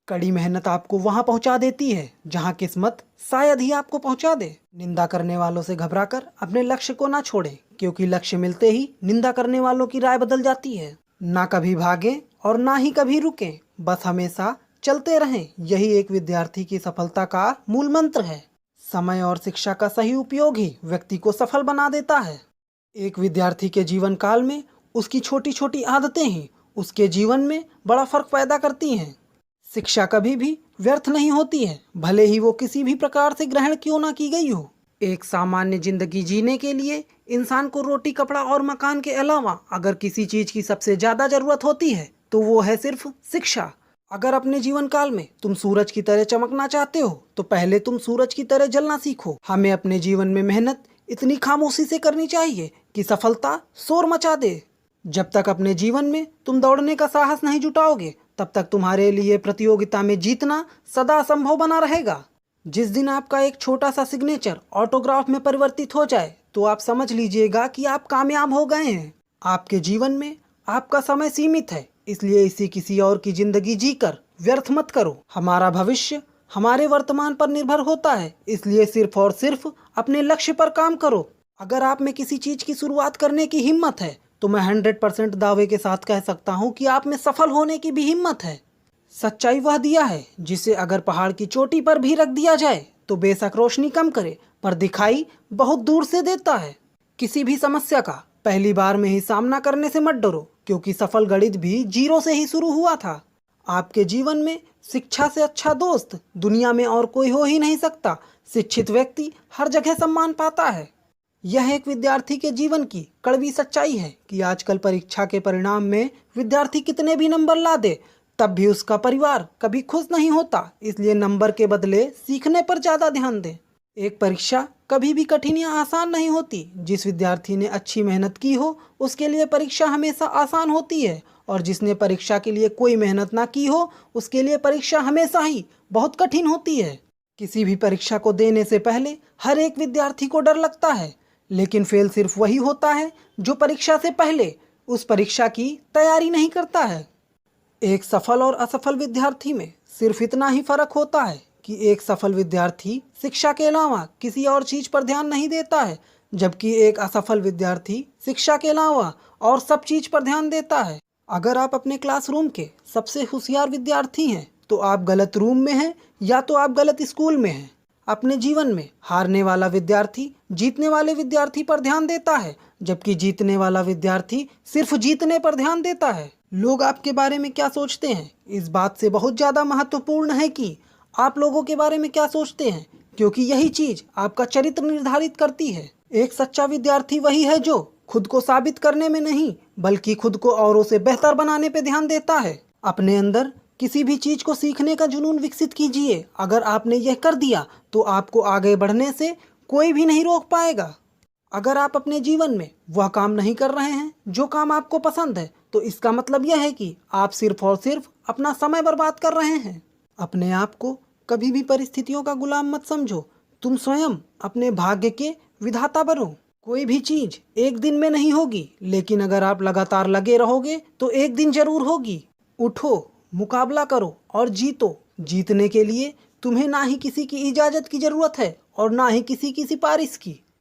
कड़ी मेहनत आपको वहां पहुंचा देती है जहां किस्मत शायद ही आपको पहुंचा दे। निंदा करने वालों से घबराकर अपने लक्ष्य को ना छोड़ें, क्योंकि लक्ष्य मिलते ही निंदा करने वालों की राय बदल जाती है। ना कभी भागें और ना ही कभी रुकें, बस हमेशा चलते रहें। यही एक विद्यार्थी की सफलता का मूल मंत्र है। समय और शिक्षा का सही उपयोग ही व्यक्ति को सफल बना देता है। एक विद्यार्थी के जीवन काल में उसकी छोटी छोटी आदतें ही उसके जीवन में बड़ा फर्क पैदा करती हैं। शिक्षा कभी भी व्यर्थ नहीं होती है, भले ही वो किसी भी प्रकार से ग्रहण क्यों ना की गई हो। एक सामान्य जिंदगी जीने के लिए इंसान को रोटी, कपड़ा और मकान के अलावा अगर किसी चीज की सबसे ज्यादा जरूरत होती है तो वो है सिर्फ शिक्षा। अगर अपने जीवन काल में तुम सूरज की तरह चमकना चाहते हो तो पहले तुम सूरज की तरह जलना सीखो। हमें अपने जीवन में मेहनत इतनी खामोशी से करनी चाहिए कि सफलता शोर मचा दे। जब तक अपने जीवन में तुम दौड़ने का साहस नहीं जुटाओगे, तब तक तुम्हारे लिए प्रतियोगिता में जीतना सदा असंभव बना रहेगा। जिस दिन आपका एक छोटा सा सिग्नेचर ऑटोग्राफ में परिवर्तित हो जाए तो आप समझ लीजिएगा कि आप कामयाब हो गए हैं। आपके जीवन में आपका समय सीमित है, इसलिए इसी किसी और की जिंदगी जीकर व्यर्थ मत करो। हमारा भविष्य हमारे वर्तमान पर निर्भर होता है, इसलिए सिर्फ और सिर्फ अपने लक्ष्य पर काम करो। अगर आप में किसी चीज की शुरुआत करने की हिम्मत है तो मैं 100% दावे के साथ कह सकता हूँ कि आप में सफल होने की भी हिम्मत है। सच्चाई वह दिया है जिसे अगर पहाड़ की चोटी पर भी रख दिया जाए तो बेशक रोशनी कम करे, पर दिखाई बहुत दूर से देता है। किसी भी समस्या का पहली बार में ही सामना करने से मत डरो, क्योंकि सफल गणित भी जीरो से ही शुरू हुआ था। आपके जीवन में शिक्षा से अच्छा दोस्त दुनिया में और कोई हो ही नहीं सकता। शिक्षित व्यक्ति हर जगह सम्मान पाता है। यह एक विद्यार्थी के जीवन की कड़वी सच्चाई है कि आजकल परीक्षा के परिणाम में विद्यार्थी कितने भी नंबर ला दे, तब भी उसका परिवार कभी खुश नहीं होता। इसलिए नंबर के बदले सीखने पर ज़्यादा ध्यान दें। एक परीक्षा कभी भी कठिन या आसान नहीं होती। जिस विद्यार्थी ने अच्छी मेहनत की हो उसके लिए परीक्षा हमेशा आसान होती है, और जिसने परीक्षा के लिए कोई मेहनत ना की हो उसके लिए परीक्षा हमेशा ही बहुत कठिन होती है। किसी भी परीक्षा को देने से पहले हर एक विद्यार्थी को डर लगता है, लेकिन फेल सिर्फ वही होता है जो परीक्षा से पहले उस परीक्षा की तैयारी नहीं करता है। एक सफल और असफल विद्यार्थी में सिर्फ इतना ही फर्क होता है कि एक सफल विद्यार्थी शिक्षा के अलावा किसी और चीज पर ध्यान नहीं देता है, जबकि एक असफल विद्यार्थी शिक्षा के अलावा और सब चीज पर ध्यान देता है। अगर आप अपने क्लासरूम के सबसे होशियार विद्यार्थी हैं तो आप गलत रूम में हैं या तो आप गलत स्कूल में हैं। अपने जीवन में हारने वाला विद्यार्थी जीतने वाले विद्यार्थी पर ध्यान देता है, जबकि जीतने वाला विद्यार्थी सिर्फ जीतने पर ध्यान देता है। लोग आपके बारे में क्या सोचते हैं इस बात से बहुत ज़्यादा महत्वपूर्ण है कि आप लोगों के बारे में क्या सोचते हैं, क्योंकि यही चीज़ आपका चरित्र निर्धारित करती है। एक सच्चा विद्यार्थी वही है जो खुद को साबित करने में नहीं बल्कि खुद को औरों से बेहतर बनाने पर ध्यान देता है। अपने अंदर किसी भी चीज को सीखने का जुनून विकसित कीजिए। अगर आपने यह कर दिया तो आपको आगे बढ़ने से कोई भी नहीं रोक पाएगा। अगर आप अपने जीवन में वह काम नहीं कर रहे हैं जो काम आपको पसंद है तो इसका मतलब यह है कि आप सिर्फ और सिर्फ अपना समय बर्बाद कर रहे हैं। अपने आप को कभी भी परिस्थितियों का गुलाम मत समझो। तुम स्वयं अपने भाग्य के विधाता बनो। कोई भी चीज एक दिन में नहीं होगी, लेकिन अगर आप लगातार लगे रहोगे तो एक दिन जरूर होगी। उठो, मुकाबला करो और जीतो। जीतने के लिए तुम्हें ना ही किसी की इजाज़त की ज़रूरत है और ना ही किसी की सिफारिश की।